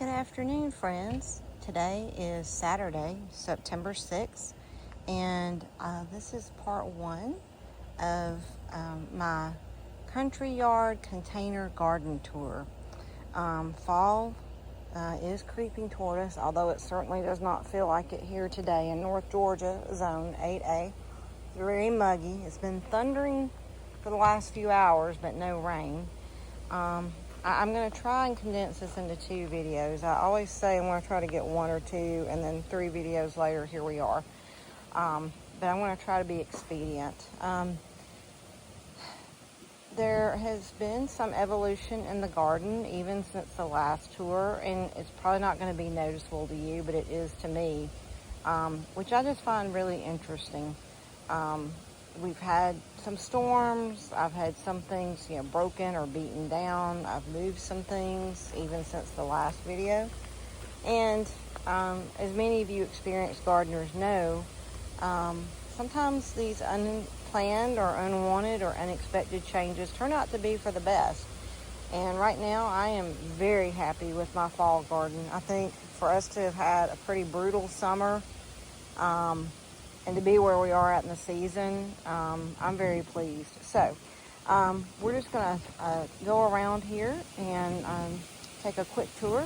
Good afternoon, friends. Today is Saturday, September 6th, and this is part one of my country yard container garden tour. Fall is creeping toward us, although it certainly does not feel like it here today in North Georgia, Zone 8A. It's very muggy. It's been thundering for the last few hours, but no rain. I'm going to try and condense this into 2 videos. I always say I'm going to try to get 1 or 2, and then 3 videos later, here we are. But I'm going to try to be expedient. There has been some evolution in the garden, even since the last tour, and it's probably not going to be noticeable to you, but it is to me, which I just find really interesting. We've had some storms. I've had some things, broken or beaten down. I've moved some things even since the last video. And as many of you experienced gardeners know, sometimes these unplanned or unwanted or unexpected changes turn out to be for the best. And right now I am very happy with my fall garden. I think for us to have had a pretty brutal summer, and to be where we are at in the season, I'm very pleased. So we're just going to go around here and take a quick tour.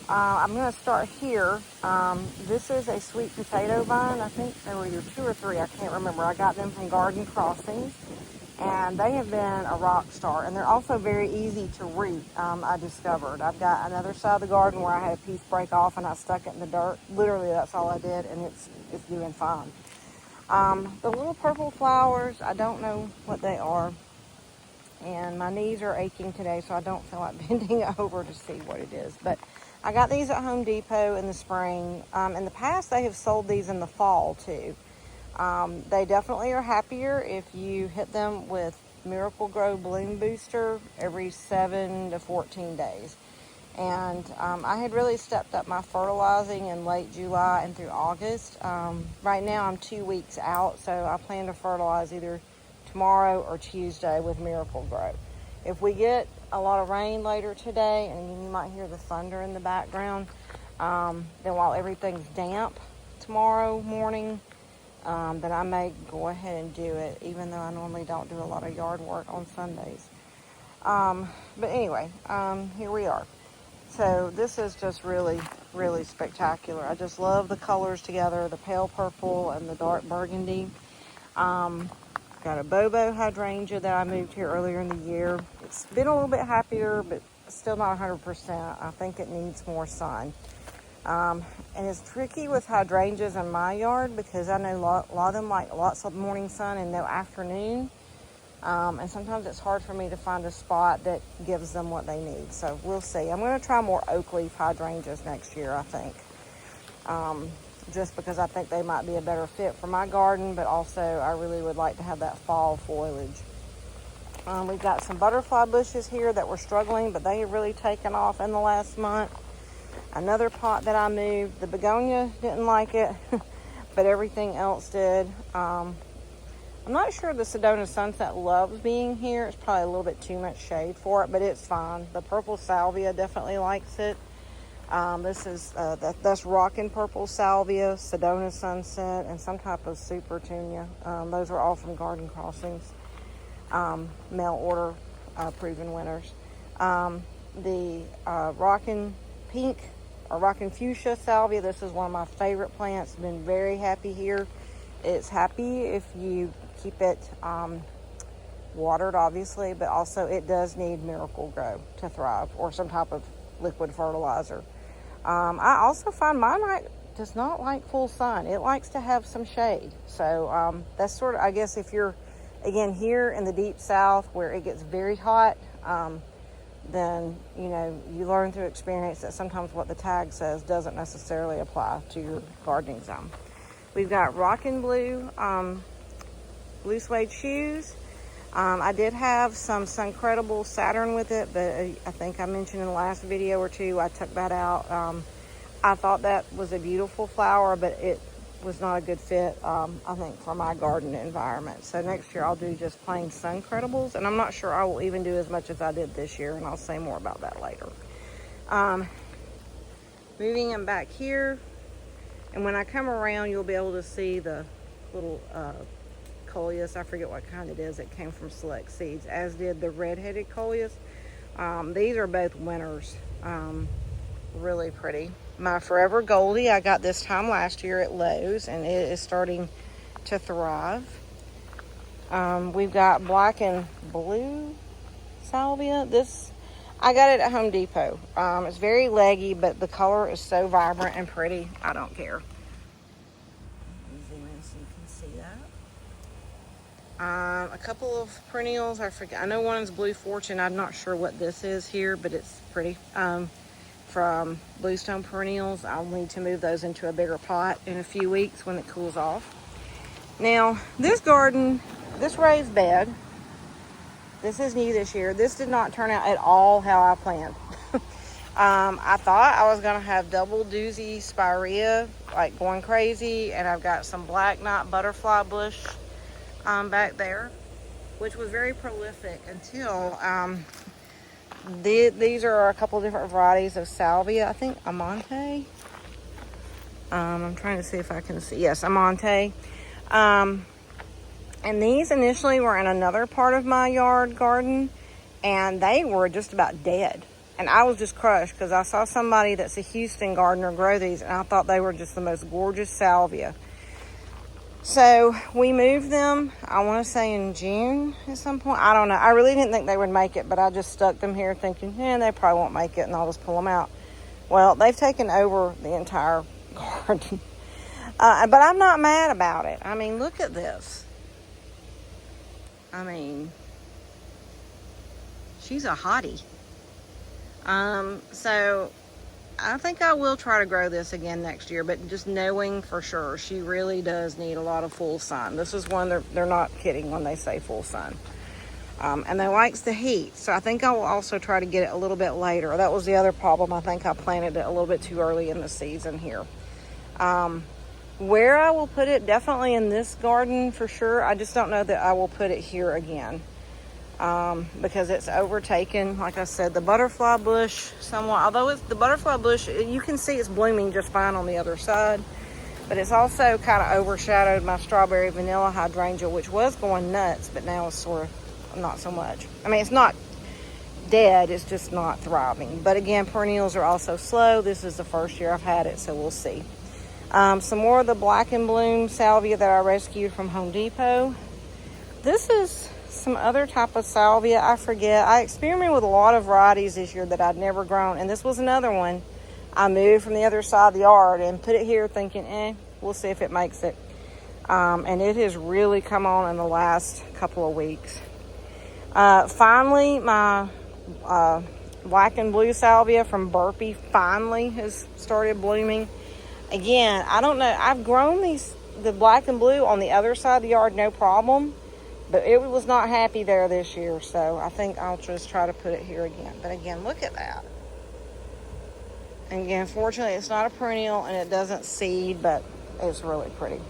I'm going to start here. This is a sweet potato vine. I think there were either 2 or 3. I can't remember. I got them from Garden Crossings, and they have been a rock star. And they're also very easy to root, I discovered. I've got another side of the garden where I had a piece break off, and I stuck it in the dirt. Literally, that's all I did, and it's doing fine. The little purple flowers, I don't know what they are, and my knees are aching today, so I don't feel like bending over to see what it is. But I got these at Home Depot in the spring. In the past, they have sold these in the fall too. They definitely are happier if you hit them with Miracle-Gro Bloom Booster every 7 to 14 days. And I had really stepped up my fertilizing in late July and through August. Right now I'm 2 weeks out, so I plan to fertilize either tomorrow or Tuesday with Miracle-Gro. If we get a lot of rain later today, and you might hear the thunder in the background, then while everything's damp tomorrow morning, then I may go ahead and do it, even though I normally don't do a lot of yard work on Sundays. But anyway, here we are. So this is just really, really spectacular. I just love the colors together, the pale purple and the dark burgundy. Got a Bobo hydrangea that I moved here earlier in the year. It's been a little bit happier, but still not 100%. I think it needs more sun. And it's tricky with hydrangeas in my yard because I know a lot of them like lots of morning sun and no afternoon. And sometimes it's hard for me to find a spot that gives them what they need. So we'll see. I'm going to try more oak leaf hydrangeas next year, I think. Just because I think they might be a better fit for my garden, but also I really would like to have that fall foliage. We've got some butterfly bushes here that were struggling, but they have really taken off in the last month. Another pot that I moved, the begonia didn't like it, but everything else did. I'm not sure the Sedona Sunset loves being here. It's probably a little bit too much shade for it, but it's fine. The purple salvia definitely likes it. This is that's rockin' purple salvia, Sedona Sunset, and some type of super tunia. Those are all from Garden Crossings. Mail order proven winners. The rockin' pink or rockin' fuchsia salvia. This is one of my favorite plants. Been very happy here. It's happy if you keep it watered, obviously, but also it does need Miracle-Gro to thrive, or some type of liquid fertilizer. I also find mine does not like full sun. It likes to have some shade. So that's sort of, I guess, if you're, again, here in the deep south where it gets very hot, then, you learn through experience that sometimes what the tag says doesn't necessarily apply to your gardening zone. We've got Rockin' Blue blue suede shoes. I did have some Suncredible Saturn with it, but I think I mentioned in the last video or 2, I took that out. I thought that was a beautiful flower, but it was not a good fit, I think, for my garden environment. So next year I'll do just plain Suncredibles, and I'm not sure I will even do as much as I did this year, and I'll say more about that later. moving them back here. And when I come around, you'll be able to see the little coleus. I forget what kind it is. It came from Select Seeds, as did the red-headed coleus. These are both winners. Really pretty. My Forever Goldie I got this time last year at Lowe's, and it is starting to thrive. We've got black and blue salvia. This I got it at Home Depot. It's very leggy, but the color is so vibrant and pretty. I don't care. Zoom in so you can see that. A couple of perennials. I forget. I know one is Blue Fortune. I'm not sure what this is here, but it's pretty. From Bluestone Perennials. I'll need to move those into a bigger pot in a few weeks when it cools off. Now, this garden, this raised bed, this is new this year. This did not turn out at all how I planned. I thought I was going to have double doozy spirea, like going crazy, and I've got some black knot butterfly bush back there, which was very prolific until these are a couple different varieties of salvia. I think Amante. I'm trying to see if I can see. Yes, Amante. And these initially were in another part of my yard garden, and they were just about dead. And I was just crushed because I saw somebody that's a Houston gardener grow these, and I thought they were just the most gorgeous salvia. So we moved them, I want to say in June at some point. I don't know. I really didn't think they would make it, but I just stuck them here thinking, they probably won't make it, and I'll just pull them out. Well, they've taken over the entire garden. But I'm not mad about it. I mean, look at this. I mean, she's a hottie. So I think I will try to grow this again next year, but just knowing for sure, she really does need a lot of full sun. This is one they're not kidding when they say full sun. And they likes the heat, so I think I will also try to get it a little bit later. That was the other problem. I think I planted it a little bit too early in the season here. Where I will put it, definitely in this garden for sure. I just don't know that I will put it here again. Because it's overtaken, like I said, the butterfly bush somewhat. Although the butterfly bush, you can see it's blooming just fine on the other side, but it's also kind of overshadowed my strawberry vanilla hydrangea, which was going nuts, but now it's sort of not so much. I mean, it's not dead, it's just not thriving. But again, perennials are also slow. This is the first year I've had it, so we'll see. Some more of the black and bloom salvia that I rescued from Home Depot. This is some other type of salvia, I forget. I experimented with a lot of varieties this year that I'd never grown, and this was another one. I moved from the other side of the yard and put it here thinking, we'll see if it makes it. And it has really come on in the last couple of weeks. Finally, my black and blue salvia from Burpee finally has started blooming. Again, I don't know. I've grown the black and blue on the other side of the yard, no problem. But it was not happy there this year, so I think I'll just try to put it here again. But again, look at that. And again, fortunately, it's not a perennial and it doesn't seed, but it's really pretty.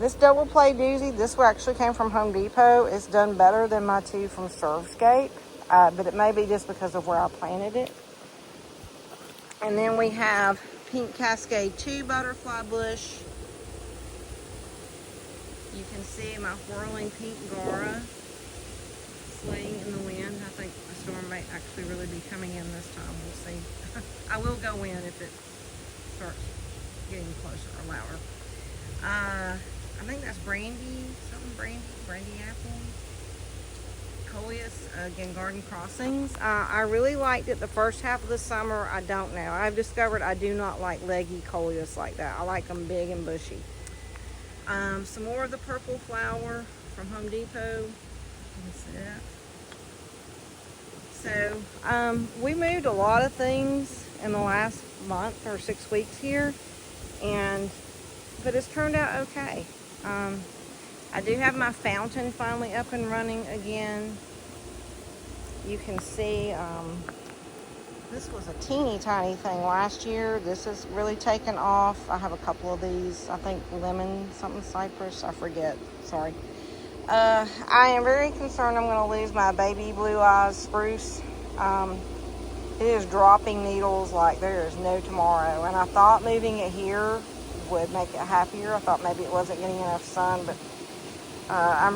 This double play doozy, this actually came from Home Depot. It's done better than my two from Surfscape, but it may be just because of where I planted it. And then we have Pink Cascade 2 butterfly bush. You can see my whirling pink Gara swaying in the wind. I think the storm may actually really be coming in this time. We'll see. I will go in if it starts getting closer or louder. I think that's brandy apple. Coleus, again, Garden Crossings. I really liked it the first half of the summer. I don't know. I've discovered I do not like leggy coleus like that. I like them big and bushy. Some more of the purple flower from Home Depot. You can see that. So, we moved a lot of things in the last month or 6 weeks here, but it's turned out okay. I do have my fountain finally up and running again. You can see, this was a teeny tiny thing last year. This has really taken off. I have a couple of these. I think lemon something cypress. I forget. Sorry. I am very concerned I'm going to lose my baby blue eyes spruce. It is dropping needles like there is no tomorrow. And I thought moving it here would make it happier. I thought maybe it wasn't getting enough sun, but I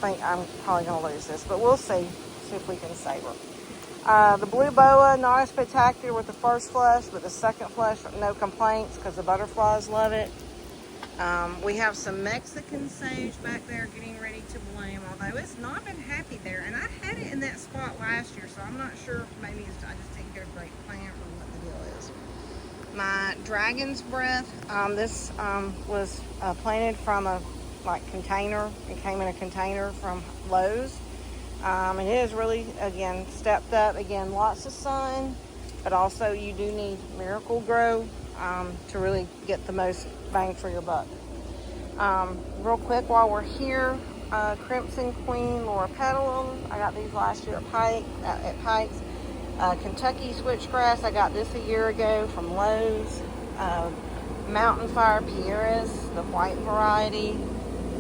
think I'm probably going to lose this. But we'll see if we can save her. The blue boa, not as spectacular with the first flush, but the second flush, no complaints because the butterflies love it. We have some Mexican sage back there getting ready to bloom, although it's not been happy there. And I had it in that spot last year, so I'm not sure if maybe I just didn't get a great plant or what the deal is. My dragon's breath, this was planted from a container. It came in a container from Lowe's. And it has really, again, stepped up. Again, lots of sun, but also you do need Miracle-Gro to really get the most bang for your buck. Real quick while we're here, Crimson Queen Laura Petalum. I got these last year at Pikes. Kentucky Switchgrass, I got this a year ago from Lowe's. Mountain Fire Pieris, the white variety.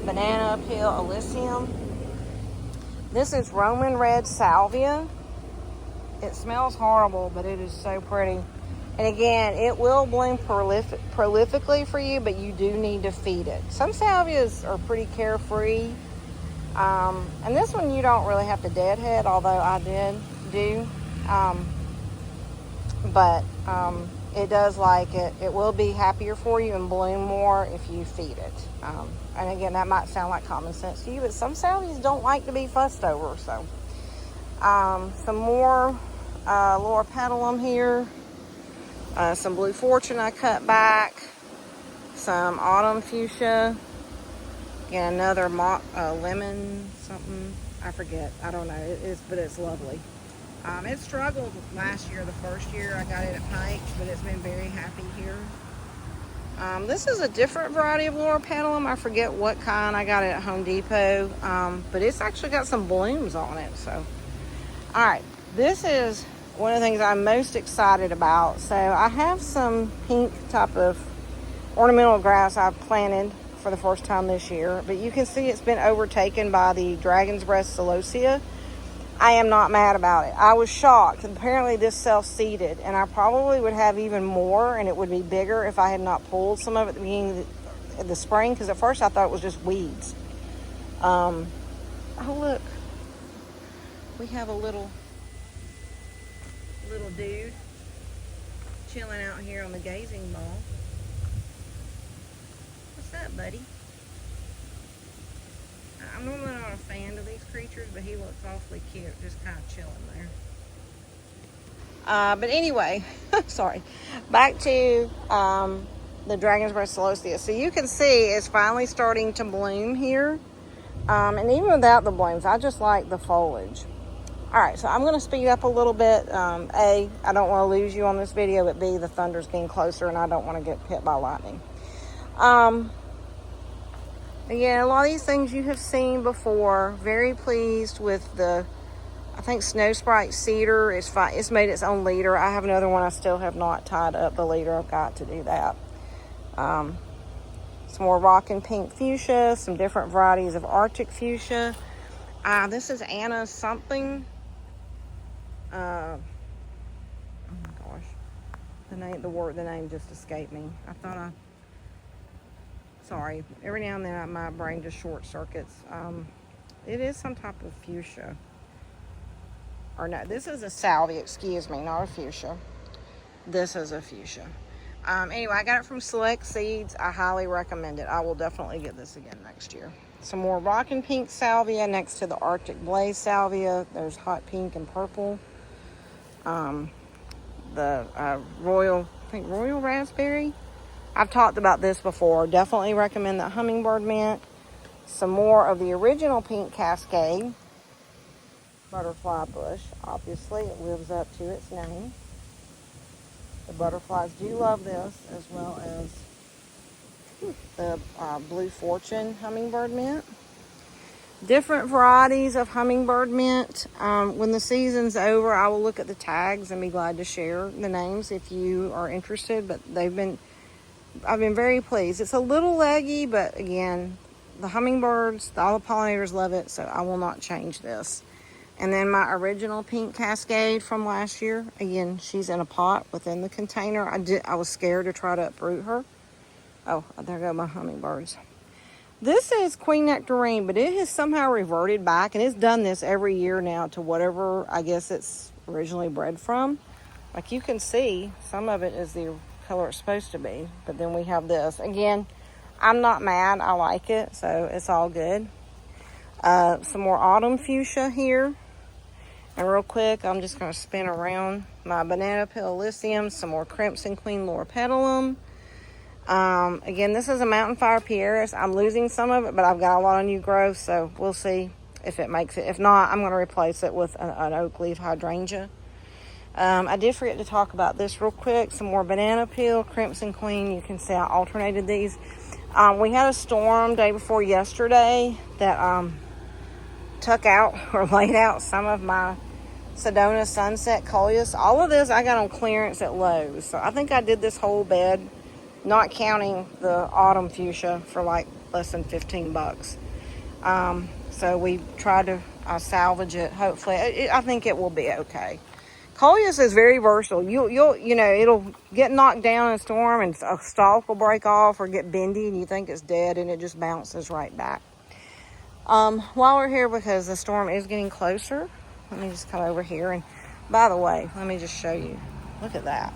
Banana Peel Elysium. This is Roman Red Salvia. It smells horrible, but it is so pretty. And again, it will bloom prolifically for you, but you do need to feed it. Some salvias are pretty carefree. And this one you don't really have to deadhead, although I did do. It does like it. It will be happier for you and bloom more if you feed it. And again, that might sound like common sense to you, but some salvias don't like to be fussed over. So, some more Laura Petalum here. Some Blue Fortune I cut back. Some Autumn Fuchsia. Again, another lemon something. I forget. I don't know. But it's lovely. It struggled last year, the first year I got it at Pikes, but it's been very happy here. This is a different variety of Laura Petalum. I forget what kind. I got it at Home Depot, but it's actually got some blooms on it. So, all right, this is one of the things I'm most excited about. So I have some pink type of ornamental grass I've planted for the first time this year, but you can see it's been overtaken by the Dragon's Breath Celosia. I am not mad about it. I was shocked. Apparently this self-seeded, and I probably would have even more, and it would be bigger if I had not pulled some of it at the beginning of the spring, because at first I thought it was just weeds. Oh, look. We have a little dude chilling out here on the gazing ball. What's up, buddy? I'm normally not a fan of these creatures, but he looks awfully cute, just kind of chilling there. But anyway, sorry. Back to the Dragon's Breath Celosia. So you can see it's finally starting to bloom here. And even without the blooms, I just like the foliage. All right, so I'm going to speed up a little bit. A, I don't want to lose you on this video, but B, the thunder's getting closer and I don't want to get hit by lightning. Again, a lot of these things you have seen before. Very pleased with the, I think, Snow Sprite Cedar. It's made its own leader. I have another one I still have not tied up the leader. I've got to do that. Some more Rockin' Pink Fuchsia. Some different varieties of Arctic Fuchsia. This is Anna something. Oh my gosh. The name just escaped me. Sorry, every now and then my brain just short circuits. It is some type of fuchsia. Or no, this is a salvia, excuse me, not a fuchsia. This is a fuchsia. Anyway, I got it from Select Seeds. I highly recommend it. I will definitely get this again next year. Some more Rockin' Pink Salvia next to the Arctic Blaze Salvia. There's hot pink and purple. The Royal Raspberry. I've talked about this before. Definitely recommend that Hummingbird Mint. Some more of the original Pink Cascade. Butterfly bush. Obviously, it lives up to its name. The butterflies do love this, as well as the Blue Fortune Hummingbird Mint. Different varieties of Hummingbird Mint. When the season's over, I will look at the tags and be glad to share the names if you are interested. But I've been very pleased. It's a little leggy, but again, the hummingbirds, all the pollinators love it, so I will not change this. And then my original pink cascade from last year. Again, she's in a pot within the container. I was scared to try to uproot her. Oh, there go my hummingbirds. This is Queen Nectarine, but it has somehow reverted back, and it's done this every year now to whatever I guess it's originally bred from. Like you can see, some of it is the color it's supposed to be, but then we have this. Again, I'm not mad. I like it, so it's all good. Some more autumn fuchsia here. And real quick, I'm just going to spin around my banana peel Elysium, some more Crimson Queen Loropetalum. Again, this is a Mountain Fire Pieris. I'm losing some of it, but I've got a lot of new growth, so we'll see if it makes it. If not, I'm going to replace it with an oak leaf hydrangea. I did forget to talk about this real quick. Some more banana peel, Crimson Queen. You can see I alternated these. We had a storm day before yesterday that took out or laid out some of my Sedona Sunset Coleus. All of this I got on clearance at Lowe's. So I think I did this whole bed, not counting the autumn fuchsia, for like less than $15. So we tried to salvage it. Hopefully, I think it will be okay. Coleus is very versatile. You know, it'll get knocked down in a storm and a stalk will break off or get bendy and you think it's dead and it just bounces right back. While we're here, because the storm is getting closer, let me just come over here. And by the way, let me just show you. Look at that.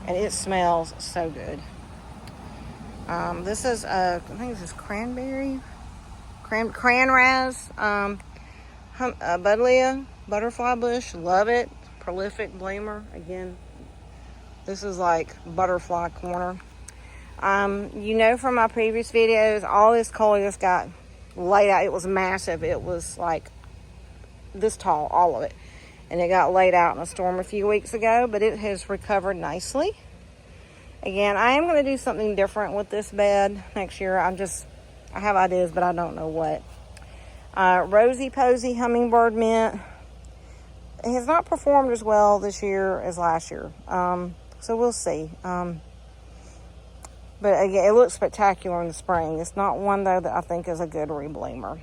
And it smells so good. This is, I think this is cranberry. Cranraz. Buddleia butterfly bush. Love it. Prolific bloomer. Again, this is like butterfly corner. You know from my previous videos, all this coleus got laid out. It was massive. It was like this tall, all of it. And it got laid out in a storm a few weeks ago, but it has recovered nicely. Again, I am going to do something different with this bed next year. I have ideas, but I don't know what. Rosy Posy Hummingbird Mint. It has not performed as well this year as last year. So we'll see. But again, it looks spectacular in the spring. It's not one, though, that I think is a good rebloomer.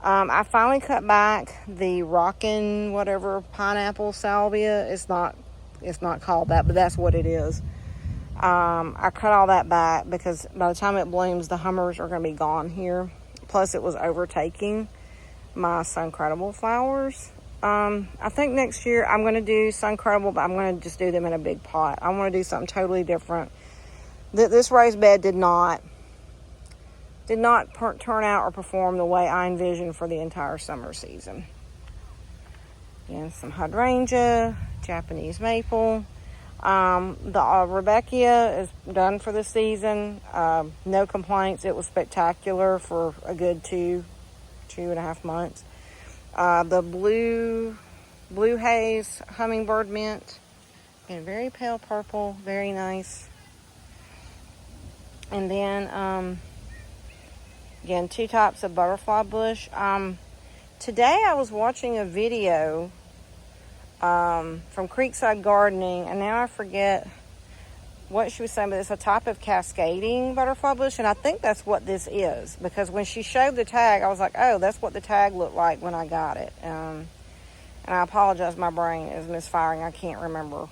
I finally cut back the Rockin' whatever pineapple salvia. It's not called that, but that's what it is. I cut all that back because by the time it blooms, the hummers are going to be gone here. Plus, it was overtaking my Suncredible flowers. I think next year I'm going to do Suncredible, but I'm going to just do them in a big pot. I want to do something totally different. This raised bed did not turn out or perform the way I envisioned for the entire summer season. Again, some hydrangea, Japanese maple. The Rebecca is done for the season. No complaints. It was spectacular for a good 2.5 months. The blue haze hummingbird mint. Again, very pale purple, very nice. And then, again, 2 types of butterfly bush. Today I was watching a video from Creekside Gardening, and now I forget what she was saying, but it's a type of cascading butterfly bush, and I think that's what this is, because when she showed the tag, I was like, oh, that's what the tag looked like when I got it. And I apologize, my brain is misfiring. I can't remember.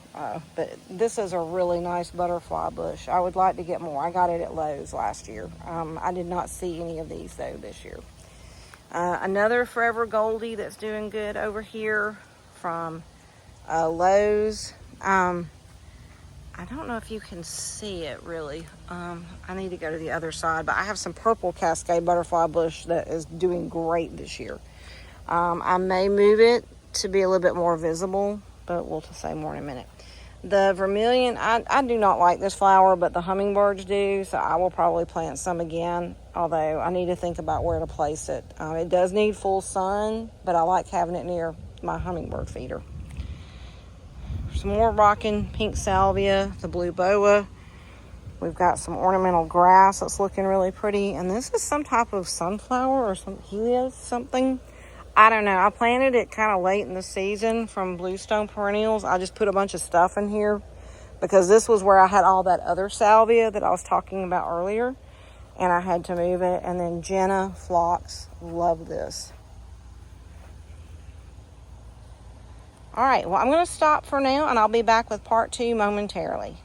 But this is a really nice butterfly bush. I would like to get more. I got it at Lowe's last year. I did not see any of these, though, this year. Another Forever Goldie that's doing good over here from Lowe's. I don't know if you can see it, really. I need to go to the other side. But I have some purple cascade butterfly bush that is doing great this year. I may move it to be a little bit more visible, but we'll say more in a minute. The vermilion, I do not like this flower, but the hummingbirds do, so I will probably plant some again, although I need to think about where to place it. It does need full sun, but I like having it near my hummingbird feeder. Some more rocking pink salvia, the blue boa. We've got some ornamental grass that's looking really pretty, and this is some type of sunflower or some helios something. I don't know. I planted it kind of late in the season from Bluestone Perennials. I just put a bunch of stuff in here because this was where I had all that other salvia that I was talking about earlier, and I had to move it. And then Jenna Phlox, love this. All right, well, I'm going to stop for now, and I'll be back with part 2 momentarily.